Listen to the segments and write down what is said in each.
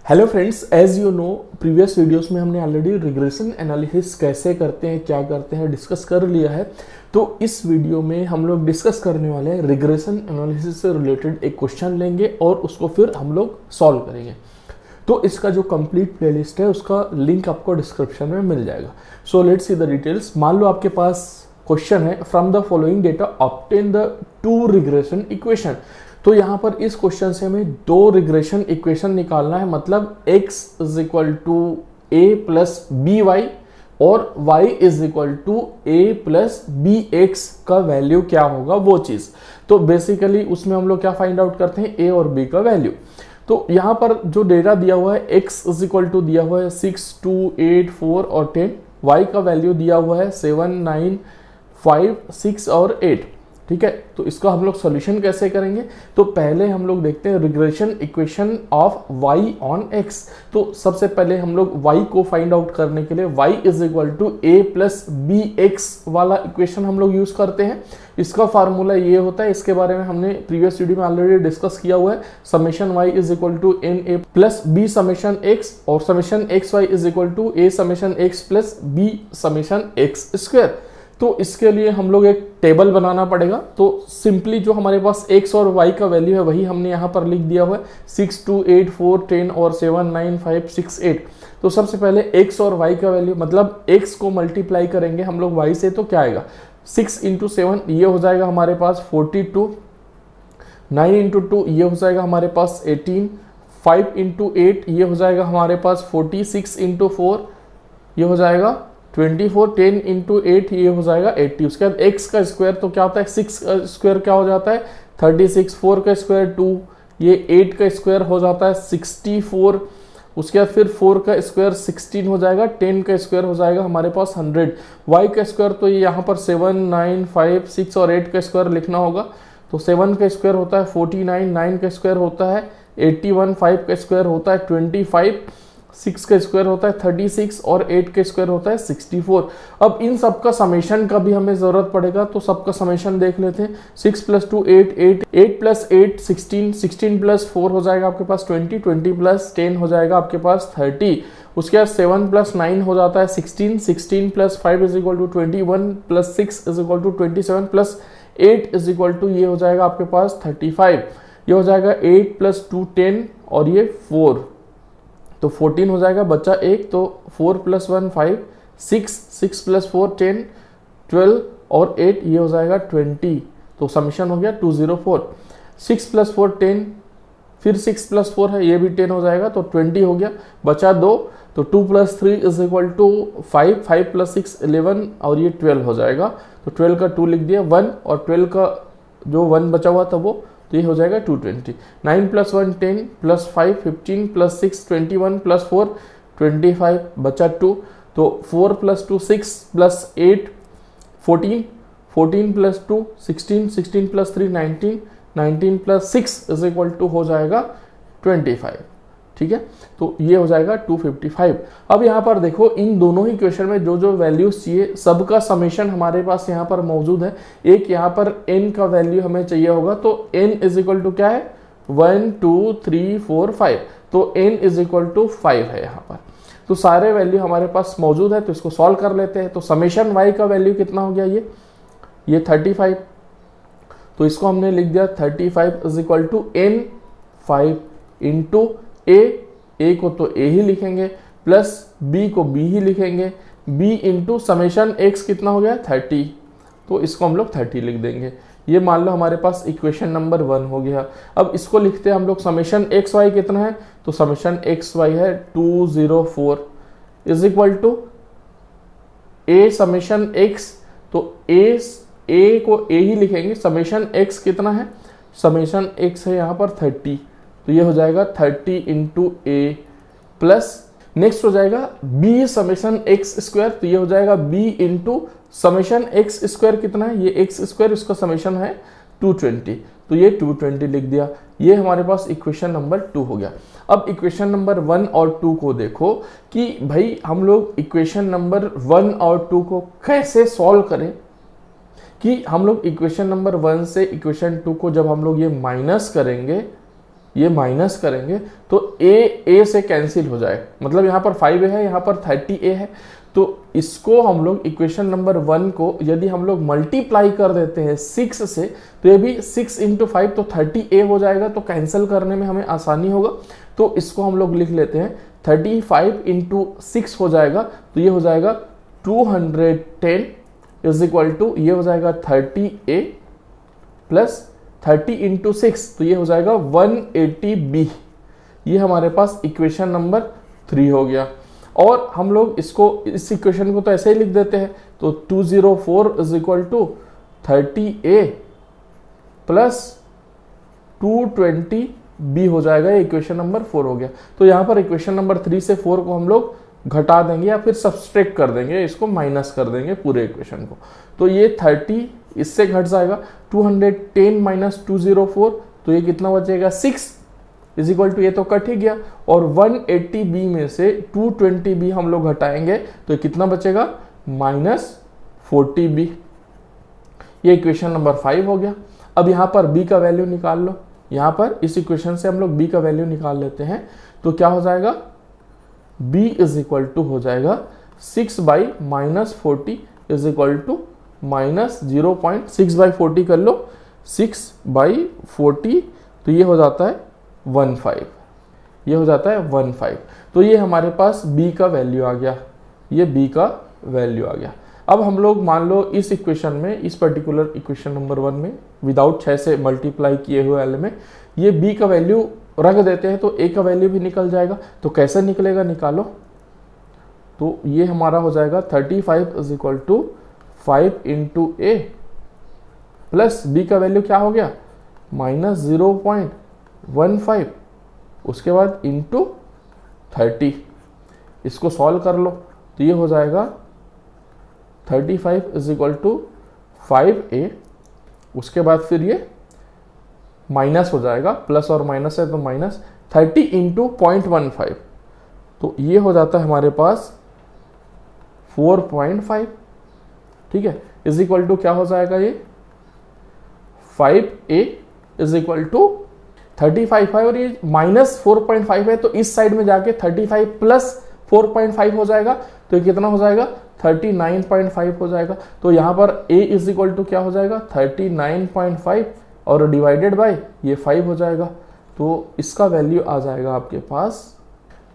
Hello friends, as you know previous videos में हमने already regression analysis कैसे करते हैं, क्या करते हैं, डिस्कस कर लिया है। तो इस वीडियो में हम लोग डिस्कस करने वाले हैं रिग्रेशन एनालिसिस से रिलेटेड एक क्वेश्चन लेंगे और उसको फिर हम लोग सॉल्व करेंगे। तो इसका जो कंप्लीट प्लेलिस्ट है उसका लिंक आपको डिस्क्रिप्शन में मिल जाएगा। So let's see the details. मान लो आपके पास क्वेश्चन है, from the following data obtain the two regression equation. तो यहाँ पर इस क्वेश्चन से हमें दो रिग्रेशन इक्वेशन निकालना है, मतलब x is equal to a plus b y और y is equal to a plus b x का वैल्यू क्या होगा वो चीज। तो बेसिकली उसमें हम लोग क्या फाइंड आउट करते हैं, a और b का वैल्यू। तो यहाँ पर जो डेटा दिया हुआ है x इज इक्वल टू दिया हुआ है 6, 2, 8, 4 और 10, y का वैल्यू दिया हुआ है 7, 9, 5, 6 और 8। ठीक है, तो इसका हम लोग सॉल्यूशन कैसे करेंगे। तो पहले हम लोग देखते हैं regression equation of y on x। तो सबसे पहले हम लोग y को फाइंड आउट करने के लिए y is equal to a plus b x वाला इक्वेशन हम लोग यूज करते हैं। इसका फार्मूला ये होता है, इसके बारे में हमने प्रीवियस वीडियो में ऑलरेडी डिस्कस किया हुआ है। Summation y is equal to n a plus b summation x और summation x y is equal to a summation x plus b summation x square. तो इसके लिए हम लोग एक टेबल बनाना पड़ेगा। तो सिंपली जो हमारे पास x और y का वैल्यू है वही हमने यहाँ पर लिख दिया हुआ है, 6, 2, 8, 4, 10 और 7, 9, 5, 6, 8। तो सबसे पहले x और y का वैल्यू, मतलब x को मल्टीप्लाई करेंगे हम लोग y से, तो क्या आएगा 6 इंटू 7 ये हो जाएगा हमारे पास 42, 9 इंटू 2 ये हो जाएगा हमारे पास 18, 5 इंटू 8 ये हो जाएगा हमारे पास 46 इंटू 4 ये हो जाएगा 24, 10 इंटू 8 ये हो जाएगा 80। उसके बाद x का स्क्वायर तो क्या होता है, 6 का स्क्वायर क्या हो जाता है 36, 4 का स्क्वायर 2, ये 8 का स्क्वायर हो जाता है 64। उसके बाद फिर 4 का स्क्वायर 16 हो जाएगा, 10 का स्क्वायर हो जाएगा हमारे पास 100। y का स्क्वायर तो ये यहाँ पर 7, 9, 5, 6 और 8 का स्क्वायर लिखना होगा। तो 7 का स्क्वायर होता है 49, 9 का स्क्वायर होता है 81, 5 का स्क्वायर होता है 25, 6 का स्क्वायर होता है 36 और 8 का स्क्वायर होता है 64। अब इन सब का समेशन का भी हमें जरूरत पड़ेगा, तो सबका समेशन देख लेते हैं। 6 प्लस 2 8, 8, 8 प्लस 8 16, 16 प्लस 4 हो जाएगा आपके पास 20, 20 प्लस 10 हो जाएगा आपके पास 30। उसके बाद 7 प्लस 9 हो जाता है 16, 16 plus 5 is equal to 21 plus 6 is equal to 27 plus 8 is equal to ये हो जाएगा आपके पास 35। ये हो जाएगा 8 प्लस 2 10 और ये 4, तो 14 हो जाएगा, बच्चा 1, तो 4 प्लस 1 5, 6, 6 प्लस 4 10, 12 और 8 ये हो जाएगा 20। तो समीशन हो गया 204। 6 प्लस 4 10, फिर 6 प्लस 4 है ये भी 10 हो जाएगा, तो 20 हो गया, बचा 2, तो 2 plus 3 is equal to 5, 5 plus 6 11 और ये 12 हो जाएगा। तो 12 का 2 लिख दिया 1 और 12 का जो 1 बचा हुआ था वो, तो ये हो जाएगा 220। 9 प्लस 1 10 प्लस 5 15 प्लस 6 21 प्लस 4 25 बचा 2, तो 4 plus 2 6 plus 8 14, 14 plus 2 16, 16 plus 3 19, 19 plus 6 is equal to हो जाएगा 25। ठीक है, तो ये हो जाएगा 255। अब यहाँ पर देखो, इन दोनों ही क्वेश्चन में जो जो वैल्यूज चाहिए सबका समेशन हमारे पास यहाँ पर मौजूद है। एक यहाँ पर n का वैल्यू हमें चाहिए होगा, तो n इज इक्वल टू क्या है 1 2 3 4 5, तो n इज इक्वल टू 5 है यहाँ पर। तो सारे वैल्यू हमारे पास मौजूद है, तो इसको सॉल्व कर लेते हैं। तो समेशन y का वैल्यू कितना हो गया, ये 35, तो इसको हमने लिख दिया 35 is equal to n 5 into A को तो ए ही लिखेंगे, प्लस बी को बी ही लिखेंगे, बी इंटू समेशन एक्स कितना हो गया 30, तो इसको हम लोग 30 लिख देंगे। ये मान लो हमारे पास इक्वेशन नंबर 1 हो गया। अब इसको लिखते हैं हम लोग, समेशन एक्स वाई कितना है, तो समेशन एक्स वाई है 204 is equal to a summation x, तो ए को ए ही लिखेंगे, समेशन एक्स कितना है, समेशन एक्स है यहाँ पर 30, तो ये हो जाएगा 30 इंटू ए प्लस नेक्स्ट हो जाएगा बी समेशन एक्स स्क्वायर, तो ये हो जाएगा b into summation x square कितना है, ये एक्स स्क्वायर, इसका समेशन है 220, तो ये 220 लिख दिया। ये हमारे पास इक्वेशन नंबर 2 हो गया। अब इक्वेशन नंबर 1 और 2 को देखो कि भाई हम लोग इक्वेशन नंबर 1 और 2 को कैसे सॉल्व करें, कि हम लोग इक्वेशन नंबर 1 से इक्वेशन 2 को जब हम लोग ये माइनस करेंगे ये माइनस करेंगे तो ए से कैंसिल हो जाएगा, मतलब यहाँ पर 5a है, यहाँ पर 30a है। तो इसको हम लोग इक्वेशन नंबर 1 को यदि हम लोग मल्टीप्लाई कर देते हैं 6 से, तो ये भी 6 × 5 तो 30a हो जाएगा, तो कैंसिल करने में हमें आसानी होगा। तो इसको हम लोग लिख लेते हैं 35 × 6 हो जाएगा, तो ये हो जाएगा 210 इज इक्वल टू ये हो जाएगा 30a प्लस 30 × 6, तो ये हो जाएगा 180b। ये हमारे पास इक्वेशन नंबर 3 हो गया। और हम लोग इसको इस इक्वेशन को तो ऐसे ही लिख देते हैं, तो 204 is equal to 30a plus 220b हो जाएगा। ये इक्वेशन नंबर 4 हो गया। तो यहाँ पर इक्वेशन नंबर 3 से 4 को हम लोग घटा देंगे या फिर सब्सट्रैक्ट कर देंगे, इसको माइनस कर देंगे पूरे इक्वेशन को। तो ये 30 इससे घट जाएगा, 210 माइनस 204, तो ये कितना बचेगा 6 इज इक्वल टू ये तो कट ही गया। और 180b में से 220b हम लोग घटाएंगे तो ये कितना बचेगा -40b। ये इक्वेशन नंबर 5 हो गया। अब यहाँ पर b का वैल्यू निकाल लो। यहाँ पर इस इक्वेशन से हम लोग b का वैल्यू निकाल लेते हैं, तो क्या हो जाएगा b इज इक्वल टू हो जाएगा 6/-40 इज इक्वल टू -0.6/40 कर लो, 6/40, तो ये हो जाता है 15, ये हो जाता है 15। तो ये हमारे पास b का वैल्यू आ गया, ये b का वैल्यू आ गया। अब हम लोग मान लो इस इक्वेशन में, इस पर्टिकुलर इक्वेशन नंबर 1 में विदाउट 6 से मल्टीप्लाई किए हुए एल में ये b का वैल्यू रख देते हैं, तो a का वैल्यू भी निकल जाएगा। तो कैसे निकलेगा निकालो, तो ये हमारा हो जाएगा 35 is equal to 5 × a plus b का वैल्यू क्या हो गया -0.15, उसके बाद इंटू 30। इसको सॉल्व कर लो तो ये हो जाएगा 35 इज इक्वल टू 5a, उसके बाद फिर ये माइनस हो जाएगा, प्लस और माइनस है तो माइनस 30 × 0.15, तो ये हो जाता है हमारे पास 4.5, ठीक है, इज इक्वल टू क्या हो जाएगा ये 5a इज इक्वल टू 35 है और ये -4.5 है, तो इस साइड में जाके 35 प्लस 4.5 हो जाएगा, तो ये कितना हो जाएगा 39.5 हो जाएगा। तो यहाँ पर a इज इक्वल टू क्या हो जाएगा 39.5 और डिवाइडेड बाय ये 5 हो जाएगा, तो इसका वैल्यू आ जाएगा आपके पास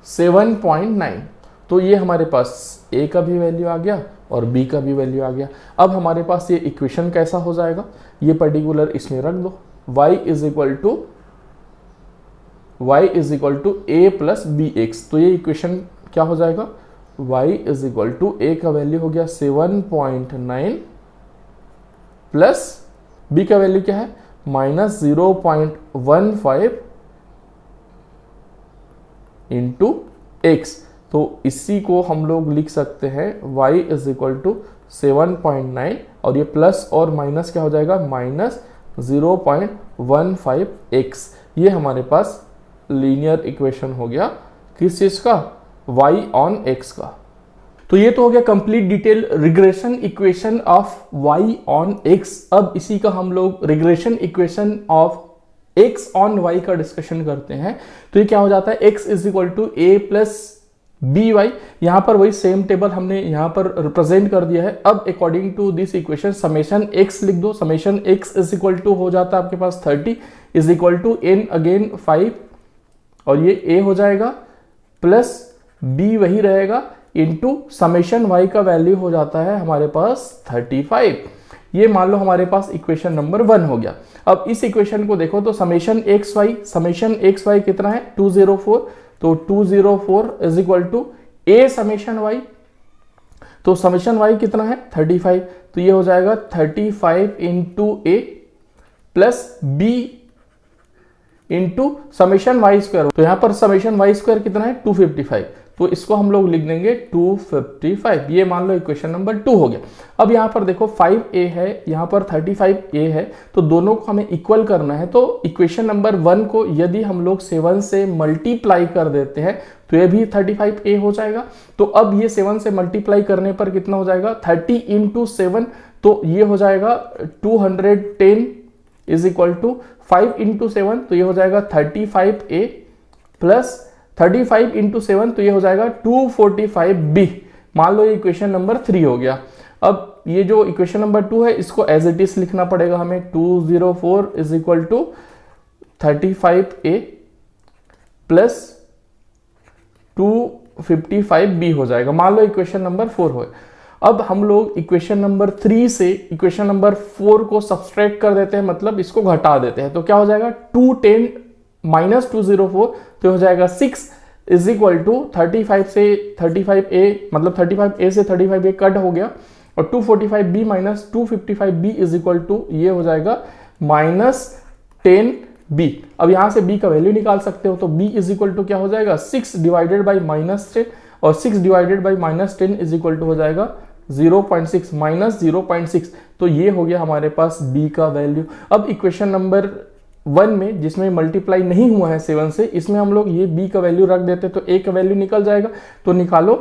7.9। तो ये हमारे पास a का भी वैल्यू आ गया और b का भी वैल्यू आ गया। अब हमारे पास ये इक्वेशन कैसा हो जाएगा, ये पर्टिकुलर इसमें रख दो, y is equal to a plus bx। तो ये इक्वेशन क्या हो जाएगा y is equal to a का वैल्यू हो गया 7.9 प्लस b का वैल्यू क्या है -0.15 इंटू x। तो इसी को हम लोग लिख सकते हैं y इज इक्वल टू 7.9 और ये प्लस और माइनस क्या हो जाएगा -0.15x। ये हमारे पास लीनियर इक्वेशन हो गया किस चीज का y ऑन x का। तो ये तो हो गया complete detail regression equation of y on x। अब इसी का हम लोग regression equation of x on y का डिस्कशन करते हैं। तो ये क्या हो जाता है x is equal to a plus by। यहां पर वही सेम टेबल हमने यहां पर रिप्रेजेंट कर दिया है। अब according to this equation summation x लिख दो, summation x is equal to हो जाता है आपके पास 30 is equal to n again 5 और ये a हो जाएगा प्लस b वही रहेगा इंटू समेशन y का वैल्यू हो जाता है हमारे पास 35। ये मान लो हमारे पास इक्वेशन नंबर 1 हो गया। अब इस इक्वेशन को देखो तो समेशन x y कितना है 204, तो 204 is equal to a summation y, तो समेशन y कितना है 35, तो ये हो जाएगा 35 into a plus b into summation Y square. तो यहां पर समेशन वाई स्क्वायर कितना है 255, तो इसको हम लोग लिख देंगे 255। ये मान लो इक्वेशन नंबर 2 हो गया। अब यहां पर देखो 5a है, यहां पर 35a है, तो दोनों को हमें इक्वल करना है। तो इक्वेशन नंबर 1 को यदि हम लोग 7 से मल्टीप्लाई कर देते हैं तो ये भी 35a हो जाएगा। तो अब ये 7 से मल्टीप्लाई करने पर कितना हो जाएगा 30 इंटू 7, तो ये हो जाएगा 210 इज इक्वल टू 5 इंटू 7 तो ये हो जाएगा 35A प्लस 35 इंटू 7 तो ये हो जाएगा 245B। मान लो ये इक्वेशन नंबर 3 हो गया। अब ये जो इक्वेशन नंबर 2 है इसको एज इट इज लिखना पड़ेगा हमें। 204 is equal to 35A plus 255B हो जाएगा। मान लो इक्वेशन नंबर 4 हो। अब हम लोग इक्वेशन नंबर 3 से इक्वेशन नंबर 4 को सब्सट्रैक्ट कर देते हैं, मतलब इसको घटा देते हैं। तो क्या हो जाएगा 210 माइनस 204 तो हो जाएगा 6 इज इक्वल टू 35 से 35A, मतलब 35A से 35A कट हो गया और 245B minus 255B is equal to ये हो जाएगा माइनस 10B। अब यहां से B का वैल्यू निकाल सकते हो तो B इज इक्वल टू क्या हो जाएगा 6 डिवाइडेड बाई माइनस 10 और 6 divided by minus 10 is equal to हो जाएगा 0.6 माइनस 0.6। तो ये हो गया हमारे पास B का वैल्यू। अब इक्वेशन नंबर 1 में जिसमें मल्टीप्लाई नहीं हुआ है 7 से, इसमें हम लोग ये B का वैल्यू रख देते तो A का वैल्यू निकल जाएगा। तो निकालो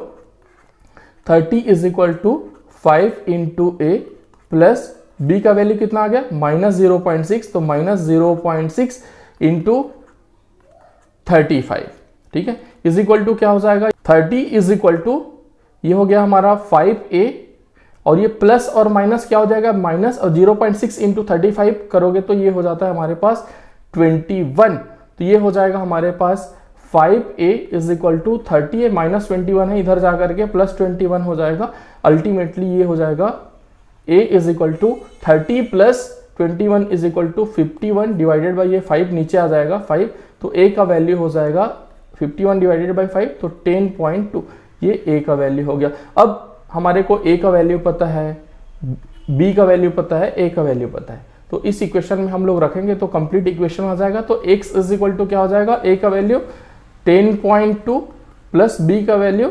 30 is equal to 5 into A plus B का वैल्यू कितना आ गया माइनस 0.6, तो माइनस 0.6 इंटू 35, ठीक है, इज इक्वल टू क्या हो जाएगा 30 इज इक्वल टू ये हो गया हमारा 5A और ये प्लस और माइनस क्या हो जाएगा माइनस, और 0.6 इंटू 35 करोगे तो ये हो जाता है हमारे पास 21। तो ये हो जाएगा हमारे पास 5A is equal to 30 minus 21 है, इधर जाकर के प्लस 21 हो जाएगा। अल्टीमेटली ये हो जाएगा A is equal to 30 plus 21 is equal to 51 divided by ये 5 नीचे आ जाएगा 5, तो A का वैल्यू हो जाएगा 51 डिवाइडेड बाई 5 तो 10.2, ये A का वैल्यू हो गया। अब हमारे को A का वैल्यू पता है, B का वैल्यू पता है, A का वैल्यू पता है, तो इस इक्वेशन में हम लोग रखेंगे तो कंप्लीट इक्वेशन आ जाएगा। तो x इज इक्वल टू क्या हो जाएगा A का वैल्यू 10.2 प्लस B का वैल्यू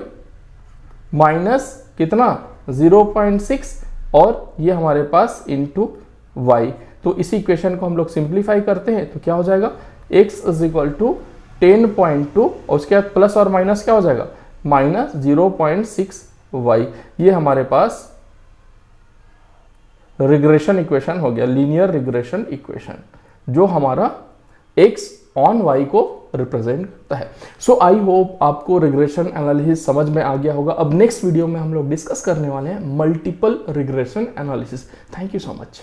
माइनस कितना 0.6 और ये हमारे पास इंटू y। तो इसी इक्वेशन को हम लोग सिंप्लीफाई करते हैं तो क्या हो जाएगा x इज इक्वल टू 10.2 और उसके बाद प्लस और माइनस क्या हो जाएगा माइनस 0.6y। ये हमारे पास रिग्रेशन इक्वेशन हो गया, लीनियर रिग्रेशन इक्वेशन, जो हमारा x ऑन y को रिप्रेजेंट करता है। सो आई होप आपको रिग्रेशन एनालिसिस समझ में आ गया होगा। अब नेक्स्ट वीडियो में हम लोग डिस्कस करने वाले हैं multiple regression analysis. Thank you so much.